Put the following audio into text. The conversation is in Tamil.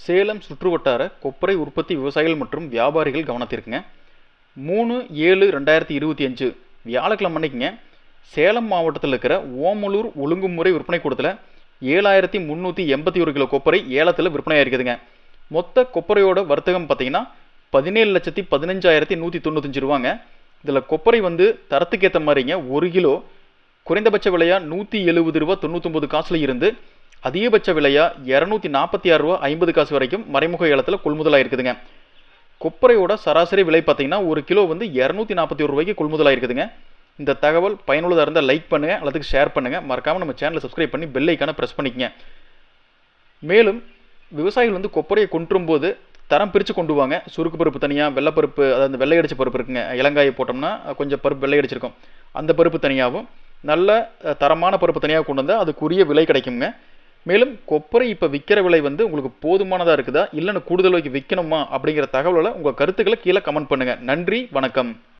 சேலம் சுற்றுவட்டார கொப்பரை உற்பத்தி விவசாயிகள் மற்றும் வியாபாரிகள் கவனத்திற்குங்க. 3/7/2025 வியாழக்கிழமை அன்னைக்குங்க சேலம் மாவட்டத்தில் இருக்கிற ஓமலூர் ஒழுங்குமுறை விற்பனை கூடத்தில் 7381 கிலோ கொப்பரை ஏலத்தில் விற்பனையாக இருக்குதுங்க. மொத்த கொப்பரையோட வர்த்தகம் பார்த்தீங்கன்னா 17,15,195 ரூபாங்க. இதில் கொப்பரை தரத்துக்கு ஏற்ற மாதிரிங்க 1 கிலோ குறைந்தபட்ச விலையாக 170 ரூபா 99 காசுல இருந்து அதிகபட்ச விலையாக 246 ரூபா 50 காசு வரைக்கும் மறைமுக ஏலத்தில் கொள்முதலாக இருக்குதுங்க. கொப்பரையோட சராசரி விலை பார்த்தீங்கன்னா 1 கிலோ 241 ரூபாய்க்கு கொள்முதலாக இருக்குதுங்க. இந்த தகவல் பயனுள்ளதாக இருந்தால் லைக் பண்ணுங்கள், அல்லதுக்கு ஷேர் பண்ணுங்கள். மறக்காமல் நம்ம சேனலை சப்ஸ்கிரைப் பண்ணி பெல் ஐக்கானை ப்ரெஸ் பண்ணிக்கங்க. மேலும் விவசாயிகள் கொப்பரையை கொண்டும் போது தரம் பிரித்து கொண்டு வாங்க. சுருக்கு பருப்பு தனியாக, வெள்ளைப்பருப்பு, அதாவது வெள்ளை அடிச்ச பருப்பு இருக்குங்க, இளங்காயை போட்டோம்னா கொஞ்சம் பருப்பு வெள்ளை அடிச்சிருக்கும், அந்த பருப்பு தனியாகவும் நல்ல தரமான பருப்பு தனியாக கொண்டு வந்தால் அதுக்குரிய விலை கிடைக்குங்க. மேலும் கொப்பரை இப்போ விற்கிற விலை உங்களுக்கு போதுமானதாக இருக்குதா, இல்லைன்னு கூடுதல் விலைக்கு விற்கணுமா அப்படிங்கிற தகவலை உங்கள் கருத்துக்களை கீழே கமெண்ட் பண்ணுங்கள். நன்றி, வணக்கம்.